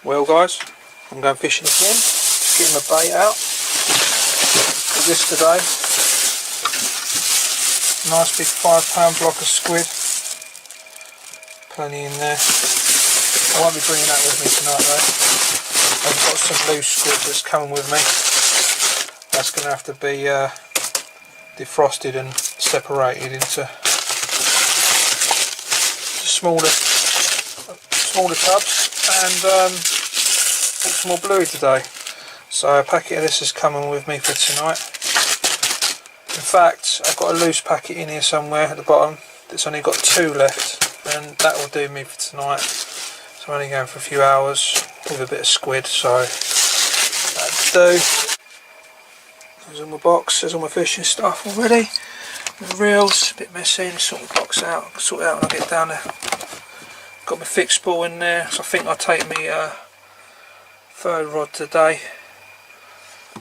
Well guys, I'm going fishing again, just getting my bait out. Got this today, nice big £5 block of squid, plenty in there. I won't be bringing that with me tonight though. I've got some loose squid that's coming with me. That's going to have to be defrosted and separated into smaller tubs, and some more bluey today. So a packet of this is coming with me for tonight. In fact, I've got a loose packet in here somewhere at the bottom that's only got 2 left, and that will do me for tonight. So I'm only going for a few hours with a bit of squid, so that'll do. There's all my box, there's all my fishing stuff already. The reels, a bit messy, and sort the box out. I'll sort it out when I get down there. Got my fixed spool in there, so I think I'll take me third rod today.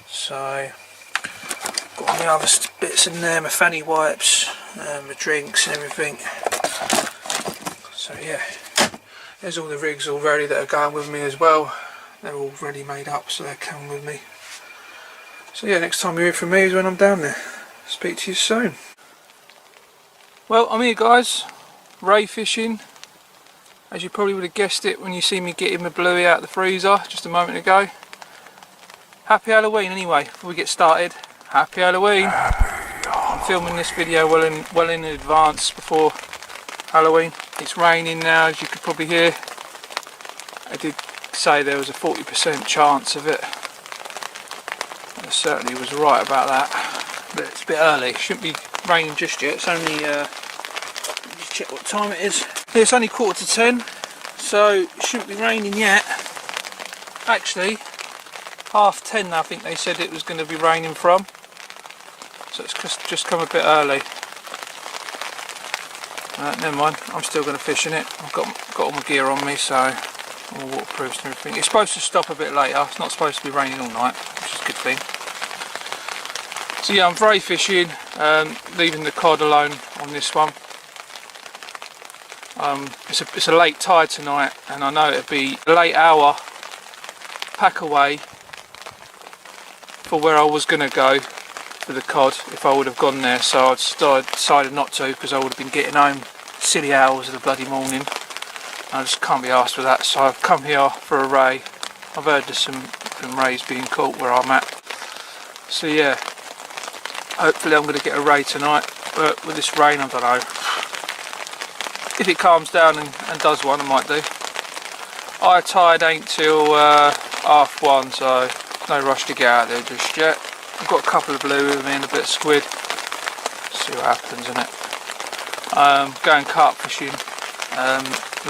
So got my other bits in there, my fanny wipes, my drinks and everything. So yeah, there's all the rigs already that are going with me as well. They're all ready made up, so they're coming with me. So yeah, next time you hear from me is when I'm down there. Speak to you soon. Well, I'm here guys, ray fishing. As you probably would have guessed it when you see me getting my bluey out of the freezer just a moment ago. Happy Halloween anyway, before we get started. Happy Halloween. I'm filming this video well in advance before Halloween. It's raining now, as you could probably hear. I did say there was a 40% chance of it. I certainly was right about that. But it's a bit early, it shouldn't be raining just yet. It's only, let me just check what time it is. Yeah, it's only 9:45, so it shouldn't be raining yet. Actually, 10:30 I think they said it was going to be raining from. So it's just come a bit early. Never mind, I'm still going to fish in it. I've got all my gear on me, so all waterproofs and everything. It's supposed to stop a bit later. It's not supposed to be raining all night, which is a good thing. So yeah, I'm ray fishing, leaving the cod alone on this one. It's a late tide tonight, and I know it'll be a late hour pack away for where I was going to go for the cod if I would have gone there. So I decided not to, because I would have been getting home silly hours of the bloody morning. I just can't be asked for that, so I've come here for a ray. I've heard there's some rays being caught where I'm at. So yeah, hopefully I'm going to get a ray tonight, but with this rain I don't know. If it calms down and does one, I might do. High tide ain't till 1:30, so no rush to get out there just yet. I've got a couple of blue with me and a bit of squid. See what happens in it. Going carp fishing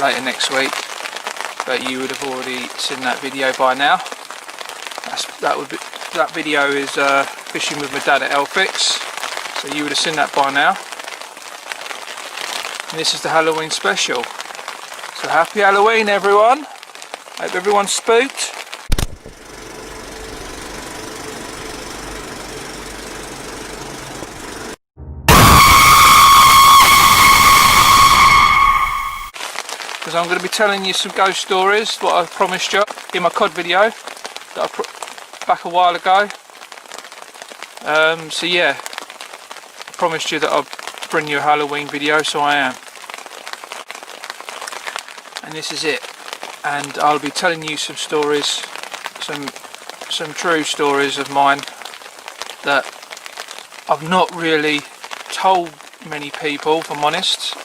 later next week, but you would have already seen that video by now. That video is fishing with my dad at Elfix, so you would have seen that by now. And this is the Halloween special. So happy Halloween everyone. Hope everyone's spooked. Because I'm going to be telling you some ghost stories, what I promised you in my cod video that I put back a while ago. So yeah, I promised you that I'd bring you a Halloween video, so I am. And this is it. And I'll be telling you some stories, some true stories of mine that I've not really told many people, if I'm honest.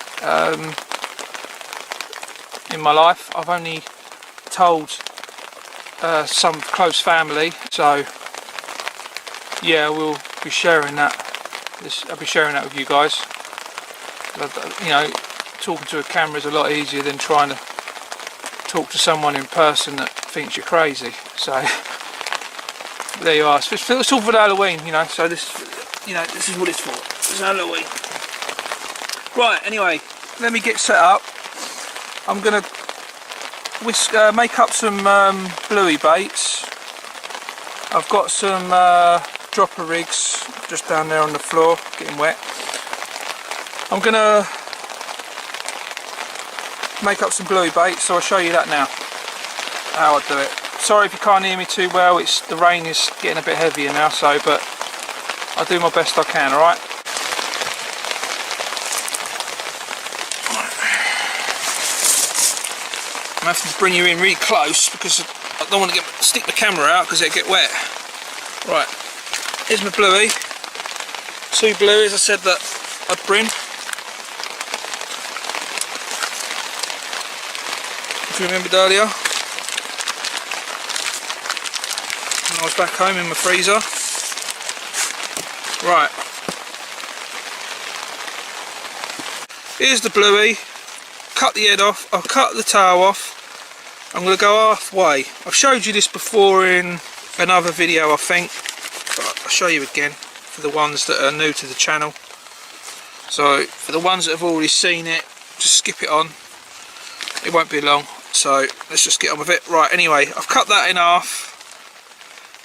In my life, I've only told some close family. So yeah, we'll be sharing that. I'll be sharing that with you guys. You know, talking to a camera is a lot easier than trying to talk to someone in person that thinks you're crazy. So there you are. It's all for Halloween, you know. So this is what it's for. It's Halloween. Right. Anyway, let me get set up. I'm gonna make up some bluey baits. I've got some dropper rigs just down there on the floor, getting wet. I'm gonna make up some bluey bait, so I'll show you that now. how I do it. Sorry if you can't hear me too well, the rain is getting a bit heavier now, so, but I'll do my best I can, alright? I'm going to have to bring you in really close because I don't want to stick the camera out because it'll get wet. Right, here's my bluey. 2 blueies I said that I'd bring. If you remembered earlier, when I was back home in my freezer. Right, here's the bluey. Cut the head off, I'll cut the tail off. I'm going to go halfway. I've showed you this before in another video I think, but I'll show you again for the ones that are new to the channel. So for the ones that have already seen it, just skip it on, it won't be long, so let's just get on with it. Right, anyway, I've cut that in half.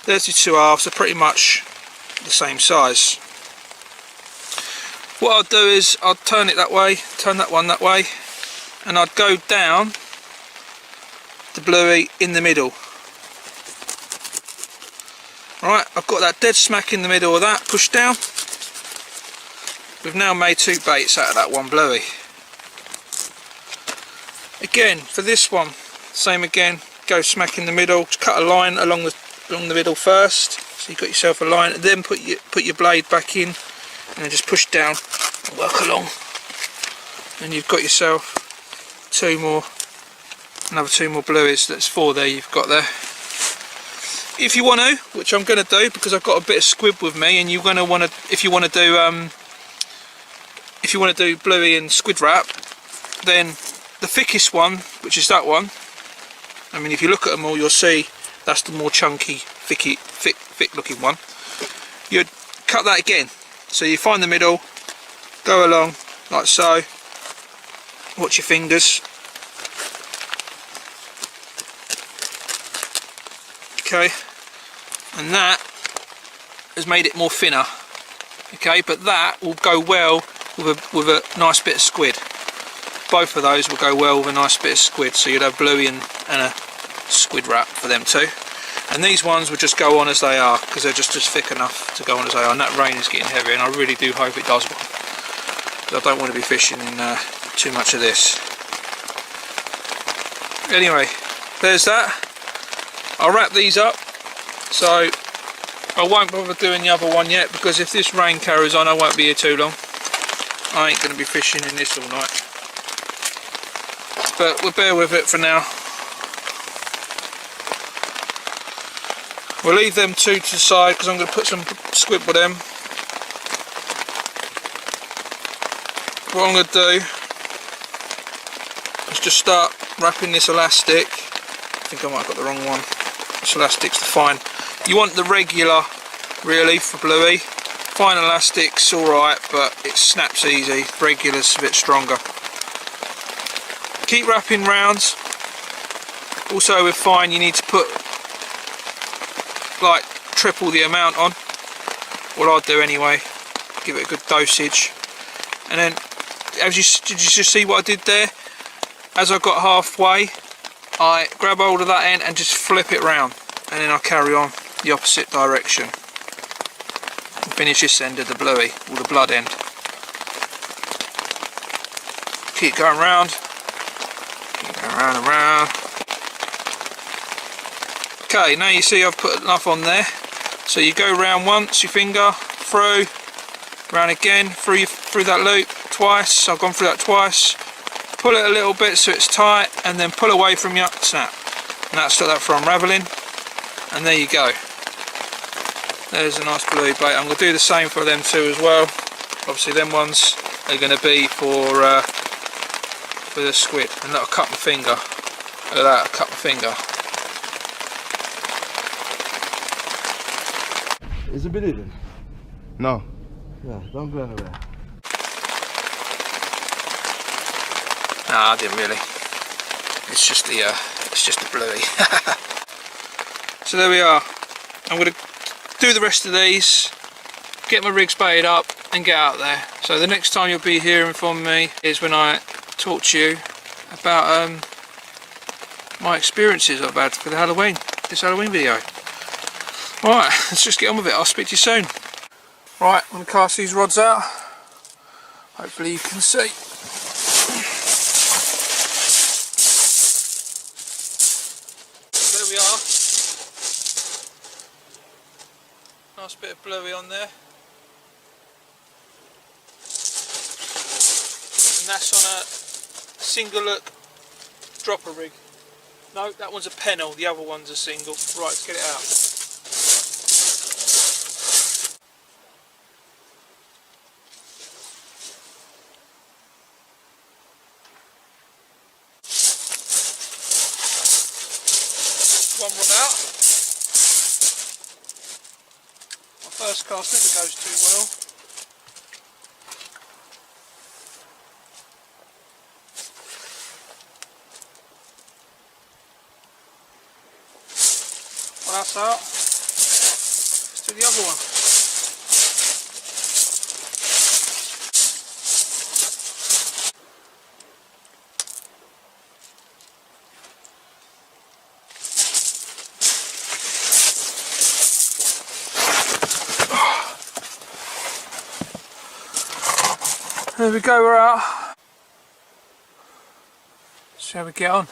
There's the 2 halves, they're pretty much the same size. What I'll do is I'll turn it that way, turn that one that way, and I'd go down the bluey in the middle. Right, I've got that dead smack in the middle of that, pushed down. We've now made 2 baits out of that one bluey. Again, for this one, same again, go smack in the middle, just cut a line along the middle first, so you've got yourself a line, and then put your blade back in, and then just push down and work along. And you've got yourself 2 more, another 2 more blueies. That's 4 there you've got there. If you want to, which I'm going to do because I've got a bit of squib with me, and you're going to want to, if you want to do bluey and squid wrap, then the thickest one, which is that one, I mean if you look at them all you'll see that's the more chunky, thick looking one. You'd cut that again, so you find the middle, go along like so, watch your fingers. Okay, and that has made it more thinner. Okay, but that will go well with a nice bit of squid. Both of those will go well with a nice bit of squid, so you'd have bluey and a squid wrap for them too. And these ones will just go on as they are because they're just thick enough to go on as they are. And that rain is getting heavy, and I really do hope it does one. I don't want to be fishing in too much of this. Anyway, there's that. I'll wrap these up, so I won't bother doing the other one yet because if this rain carries on I won't be here too long. I ain't going to be fishing in this all night, but we'll bear with it for now. We'll leave them 2 to the side because I'm going to put some squid with them. What I'm going to do is just start wrapping this elastic. I think I might have got the wrong one. This elastic's the fine. You want the regular really for bluey. Fine elastic's alright, but it snaps easy. Regular's a bit stronger. Keep wrapping round. Also with fine you need to put like triple the amount on. What I'd do anyway. Give it a good dosage. And then did you just see what I did there? As I got halfway, I grab hold of that end and just flip it round, and then I carry on the opposite direction and finish this end of the bluey, or the blood end. Keep going round, keep going round and round. Okay, now you see I've put enough on there, so you go round once, your finger through, round again, through that loop twice. I've gone through that twice. Pull it a little bit so it's tight, and then pull away from your snap, and that'll stop that from unravelling. And there you go. There's a nice bluey bait. I'm going to do the same for them 2 as well. Obviously them ones are going to be for the squid. And that'll cut my finger. Look at that, I'll cut my finger. Is it bleeding? No. Yeah, don't go anywhere. Nah, I didn't really. It's just the bluey. So there we are. I'm going to do the rest of these, get my rigs baited up and get out there. So the next time you'll be hearing from me is when I talk to you about my experiences I've had for this Halloween video. Right, let's just get on with it. I'll speak to you soon. Right, I'm going to cast these rods out. Hopefully you can see. There we are. Nice bit of bluey on there. And that's on a single look dropper rig. No, that one's a pennel, the other one's a single. Right, let's get it out. One rod out. My first cast never goes too well. Well, that's out. Let's do the other one. There we go, we're out. See how we get on.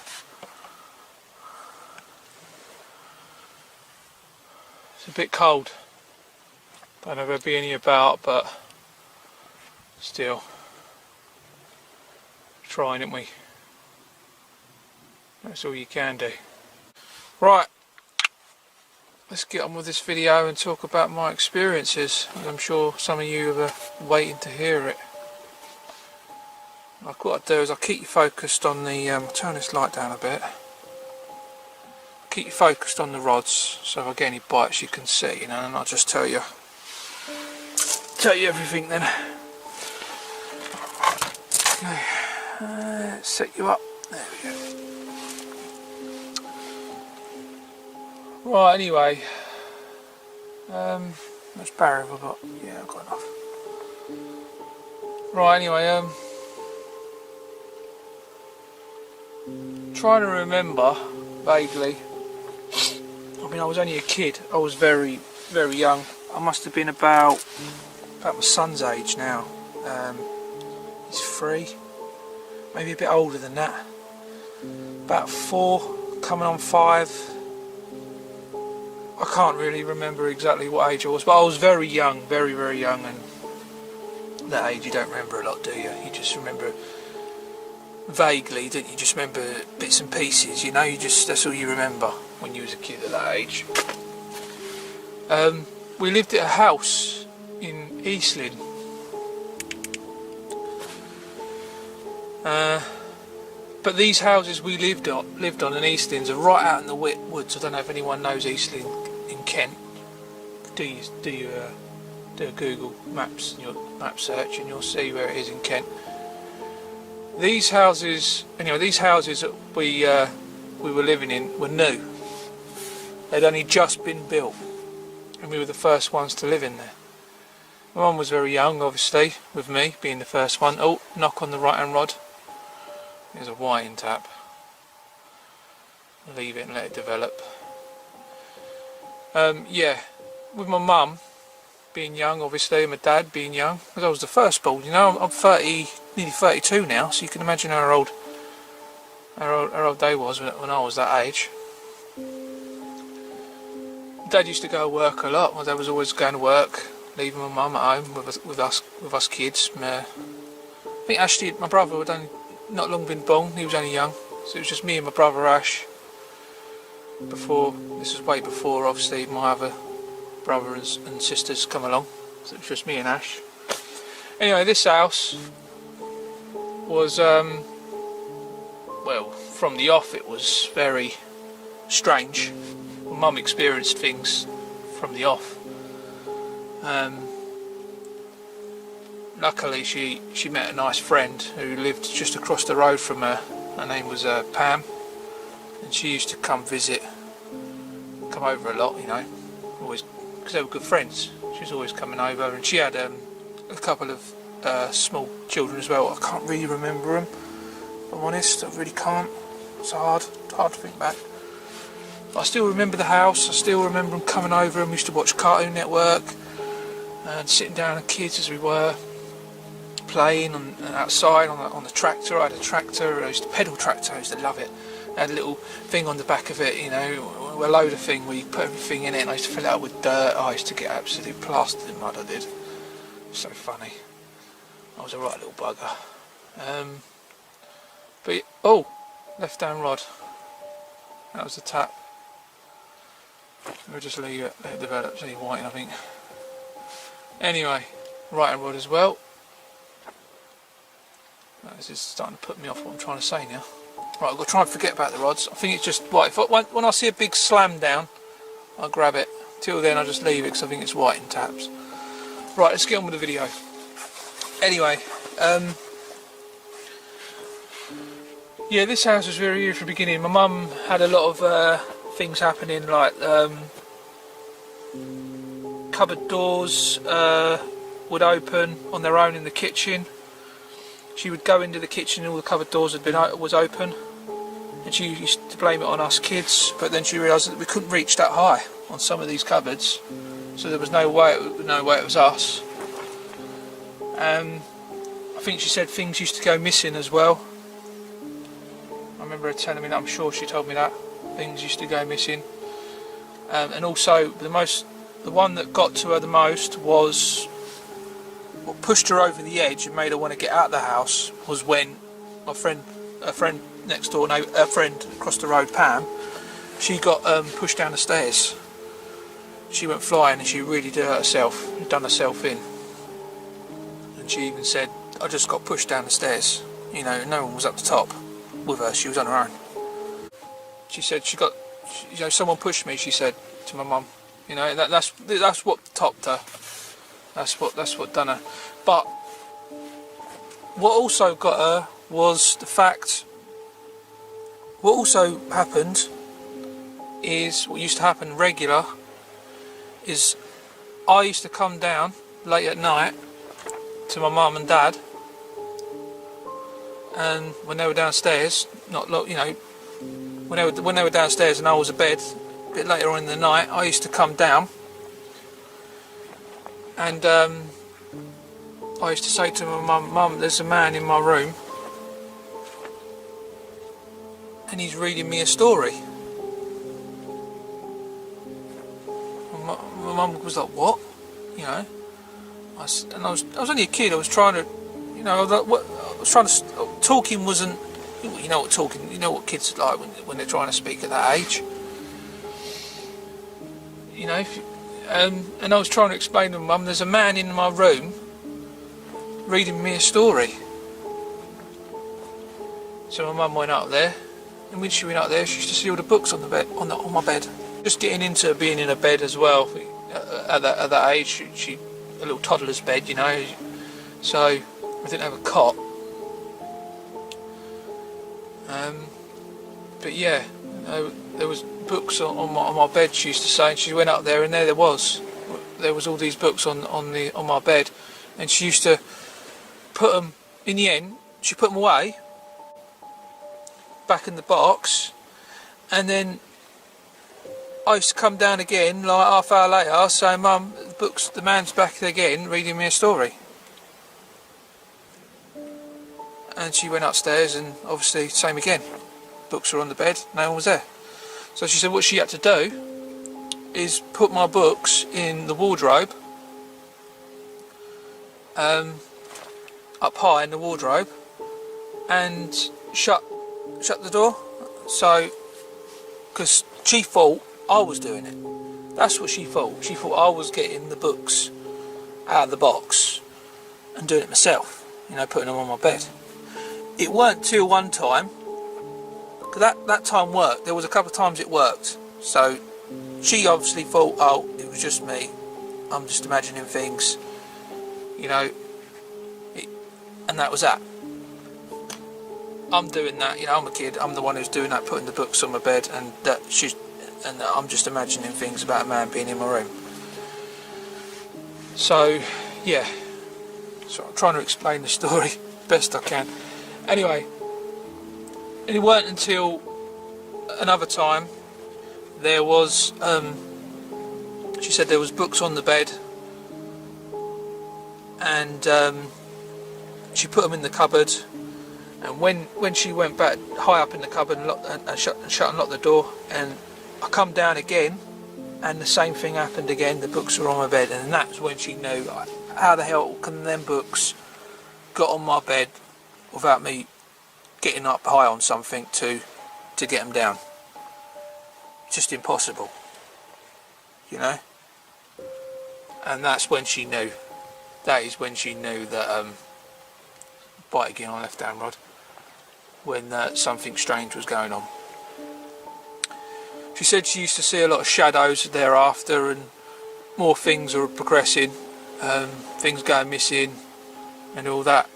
It's a bit cold. Don't know if there'll be any about, but still. Trying, aren't we? That's all you can do. Right. Let's get on with this video and talk about my experiences. I'm sure some of you are waiting to hear it. Like what I do is I keep you focused on the, turn this light down a bit. Keep you focused on the rods, so if I get any bites you can see, you know, and I'll just tell you everything then. Okay, set you up. There we go. Right, anyway, much barrier have I got? Yeah, I've got enough. Right, anyway, trying to remember vaguely. I mean, I was only a kid. I was very, very young. I must have been about my son's age now. He's 3, maybe a bit older than that. About 4, coming on 5. I can't really remember exactly what age I was, but I was very young, very, very young. And that age, you don't remember a lot, do you? You just remember vaguely, don't you? Just remember bits and pieces, you know. That's all you remember when you was a kid at that age. We lived at a house in East Lynn. But these houses we lived on in East Lynn are right out in the woods. I don't know if anyone knows East Lynn in Kent. Do you do a Google Maps, your map search, and you'll see where it is in Kent. These houses that we were living in were new. They'd only just been built, and we were the first ones to live in there. My mum was very young, obviously, with me being the first one. Oh, knock on the right hand rod. There's a whiting tap. Leave it and let it develop. Yeah, with my mum being young, obviously, and my dad being young, because I was the firstborn. You know, I'm 30, nearly 32 now, so you can imagine how old they was when I was that age. Dad used to go to work a lot. My dad was always going to work, leaving my mum at home with us kids. I think Ashley, my brother, had only not long been born. He was only young, so it was just me and my brother Ash. This was way before, obviously, my other brother and sisters come along. So it was just me and Ash. Anyway, this house was, well, from the off it was very strange. My mum experienced things from the off. Luckily she met a nice friend who lived just across the road from her. Her name was Pam, and she used to come over a lot, you know, always, because they were good friends. She was always coming over, and she had a couple of small children as well. I can't really remember them, if I'm honest, I really can't. It's hard to think back. But I still remember the house. I still remember them coming over, and we used to watch Cartoon Network and sitting down as kids as we were, playing outside on the tractor. I had a tractor. I used to pedal tractor. I used to love it. It had a little thing on the back of it, you know, a loader thing where you put everything in it, and I used to fill it up with dirt. I used to get absolutely plastered in mud, I did. So funny. I was a right little bugger. But oh, left hand rod. That was the tap. We'll just leave it, let it develop. It's only white, I think. Anyway, right hand rod as well. This is starting to put me off what I'm trying to say now. Right, I've got to try and forget about the rods. I think it's just right. When I see a big slam down, I'll grab it. Till then, I'll just leave it because I think it's white in taps. Right, let's get on with the video. Anyway, yeah, this house was very weird from the beginning. My mum had a lot of things happening, like cupboard doors would open on their own in the kitchen. She would go into the kitchen and all the cupboard doors was open, and she used to blame it on us kids. But then she realised that we couldn't reach that high on some of these cupboards, so there was no way it was us. I think she said things used to go missing as well. I remember her telling me that. I'm sure she told me that things used to go missing. And also the one that got to her the most was what pushed her over the edge and made her want to get out of the house was when a friend next door, a friend across the road, Pam, she got pushed down the stairs. She went flying and she really did hurt herself, done herself in. And she even said, I just got pushed down the stairs. You know, no one was up the top with her, she was on her own. She said someone pushed me, she said to my mum. You know, that's what topped her. That's what done her. But what also got her was the fact. What also happened is what used to happen regular. Is I used to come down late at night to my mum and dad, and when they were downstairs, when they were downstairs and I was abed a bit later on in the night, I used to come down. And I used to say to my mum, there's a man in my room and he's reading me a story. My mum was like, what? You know, I was only a kid. I was trying to, you know, talking wasn't, you know what kids are like when they're trying to speak at that age. You know, and I was trying to explain to my mum, there's a man in my room reading me a story. So my mum went up there, and when she went up there, she used to see all the books on the bed, on my bed. Just getting into being in a bed as well. At that age, she a little toddler's bed, you know. So I didn't have a cot. But yeah, there was books on my bed, she used to say, and she went up there and there was all these books on my bed, and she used to put them, in the end she put them away back in the box, and then I used to come down again like half hour later saying, Mum, the man's back there again reading me a story. And she went upstairs and obviously same again, books were on the bed, no one was there. So she said what she had to do is put my books in the wardrobe, up high in the wardrobe, and shut the door. So, because she thought I was doing it. That's what she thought. She thought I was getting the books out of the box and doing it myself, you know, putting them on my bed. It weren't till one time, because that time worked. There was a couple of times it worked. So she obviously thought, oh, it was just me. I'm just imagining things, you know, and that was that. I'm doing that, you know, I'm a kid. I'm the one who's doing that, putting the books on my bed, and I'm just imagining things about a man being in my room. So, yeah. So I'm trying to explain the story best I can. Anyway, and it weren't until another time there was, she said there was books on the bed, and she put them in the cupboard, and when she went back high up in the cupboard and shut and locked the door, and I come down again and the same thing happened again, the books were on my bed, and that's when she knew, how the hell can them books got on my bed without me getting up high on something to get them down. Just impossible, you know. And that's when she knew. That is when she knew that, bite again on left hand rod, when something strange was going on. She said she used to see a lot of shadows thereafter, and more things are progressing, things going missing and all that.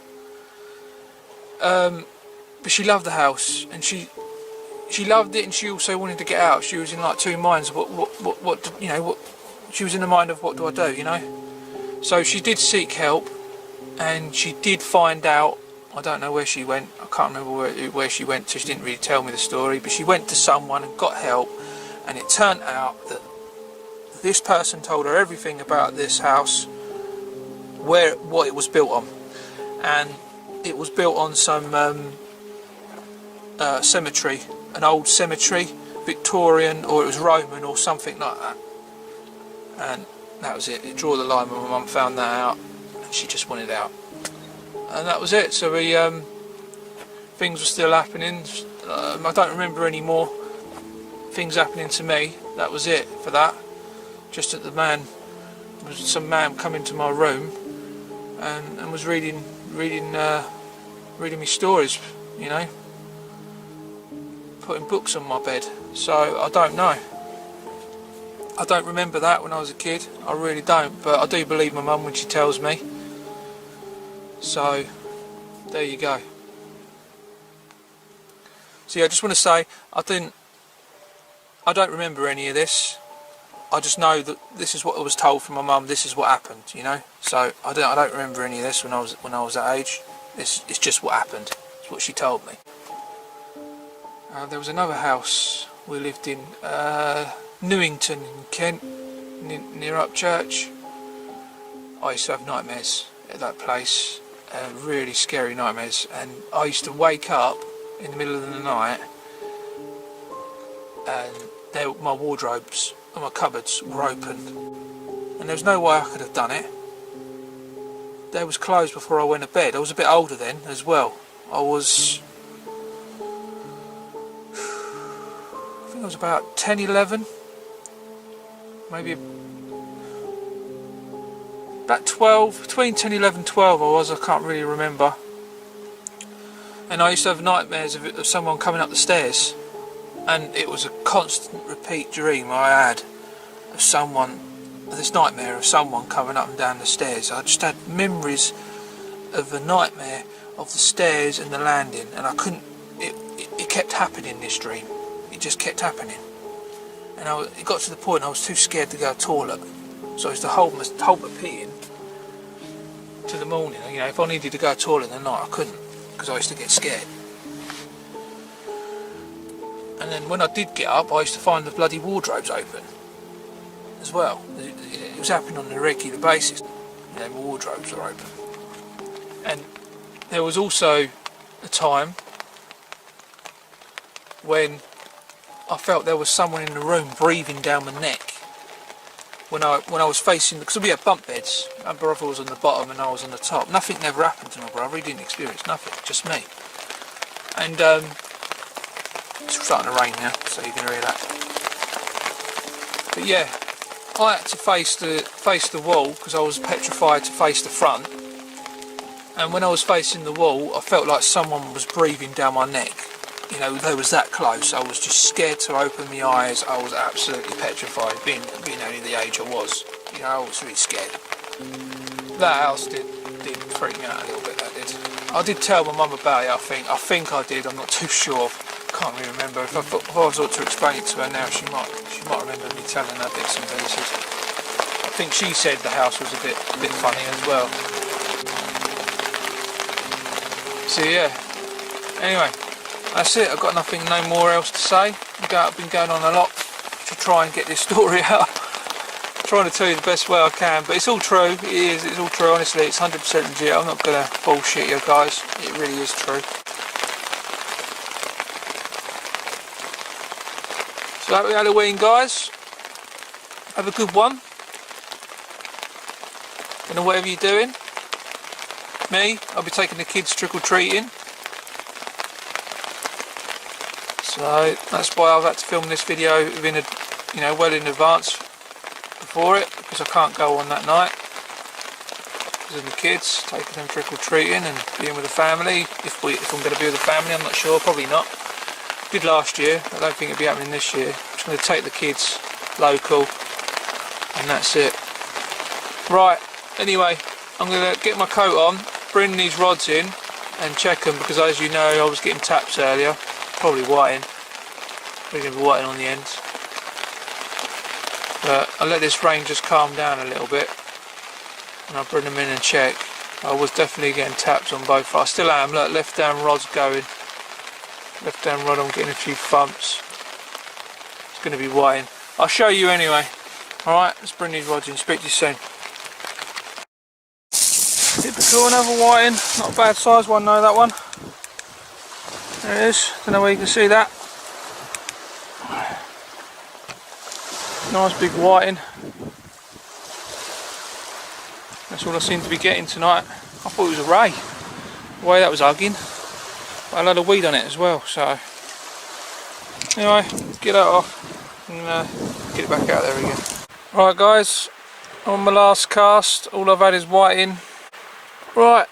But she loved the house, and she loved it, and she also wanted to get out. She was in like two minds. What you know, what she was in the mind of, what do I do, you know? So she did seek help, and she did find out. I don't know where she went. I can't remember where she went to. She didn't really tell me the story, but she went to someone and got help, and it turned out that this person told her everything about this house, what it was built on, and it was built on some cemetery, an old cemetery, Victorian, or it was Roman or something like that. And that was it. It drew the line when my mum found that out, and she just wanted out. And that was it. So we, things were still happening. I don't remember any more things happening to me. That was it for that. Just that some man come into my room and was reading me stories, you know, putting books on my bed. So I don't know. I don't remember that when I was a kid. I really don't. But I do believe my mum when she tells me. So there you go. So yeah, I just want to say I don't remember any of this. I just know that this is what I was told from my mum. This is what happened, you know. So I don't remember any of this when I was that age. It's just what happened. It's what she told me. There was another house we lived in, Newington in Kent, near Upchurch. I used to have nightmares at that place, really scary nightmares, and I used to wake up in the middle of the night and my wardrobes and my cupboards were open, and there was no way I could have done it. They was closed before I went to bed. I was a bit older then as well. I think I was about 10, 11, maybe about 12, between 10, 11, 12 I can't really remember. And I used to have nightmares of someone coming up the stairs, and it was a constant repeat dream I had of this nightmare of someone coming up and down the stairs. I just had memories of the nightmare of the stairs and the landing, and I couldn't, it kept happening, this dream. It just kept happening, and it got to the point I was too scared to go to the toilet, so I used to hold my peeing to the morning. You know, if I needed to go to the toilet in the night, I couldn't, because I used to get scared. And then when I did get up, I used to find the bloody wardrobes open as well. It was happening on a regular basis. You know, my wardrobes were open. And there was also a time when I felt there was someone in the room breathing down my neck when I was facing, because we had bunk beds. My brother was on the bottom and I was on the top. Nothing never happened to my brother. He didn't experience nothing, just me. And it's starting to rain now, so you can hear that. But yeah, I had to face the wall because I was petrified to face the front. And when I was facing the wall, I felt like someone was breathing down my neck. You know, they was that close. I was just scared to open my eyes. I was absolutely petrified, being only the age I was. You know, I was really scared. That house did freak me out a little bit. That did. I did tell my mum about it. I think I did. I'm not too sure. Can't really remember. If I was to explain it to her now, she might remember me telling her bits and pieces. I think she said the house was a bit funny as well. So yeah. Anyway. That's it, I've got no more else to say. I've been going on a lot to try and get this story out. Trying to tell you the best way I can, but it's all true. It's all true, honestly. It's 100% legit. I'm not gonna bullshit you guys. It really is true. So happy Halloween, guys. Have a good one. And whatever you're doing. Me, I'll be taking the kids trick-or-treating. So that's why I've had to film this video within well in advance for it, because I can't go on that night because of the kids, taking them trick-or-treating and being with the family. If I'm going to be with the family, I'm not sure, probably not. Did last year, I don't think it'll be happening this year. I'm just going to take the kids local and that's it. Right, anyway, I'm going to get my coat on, bring these rods in and check them, because as you know I was getting taps earlier, probably whiting. We're going to be whiting on the ends. But I'll let this rain just calm down a little bit and I'll bring them in and check. I was definitely getting taps on both. I still am. Look, left down rod's going. Left down rod I'm getting a few thumps. It's going to be whiting. I'll show you anyway. Alright, let's bring these rods in. Speak to you soon. Typical, another whiting. Not a bad size one though, that one. There it is. Don't know where you can see that. Nice big whiting. That's all I seem to be getting tonight. I thought it was a ray. The way that was hugging. But a load of weed on it as well, so. Anyway, get that off and get it back out there again. Right guys, on my last cast, all I've had is whiting. Right.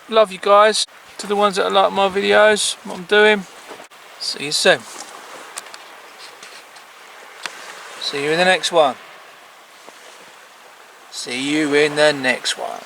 Love you guys. To the ones that like my videos, what I'm doing. See you soon. See you in the next one. See you in the next one.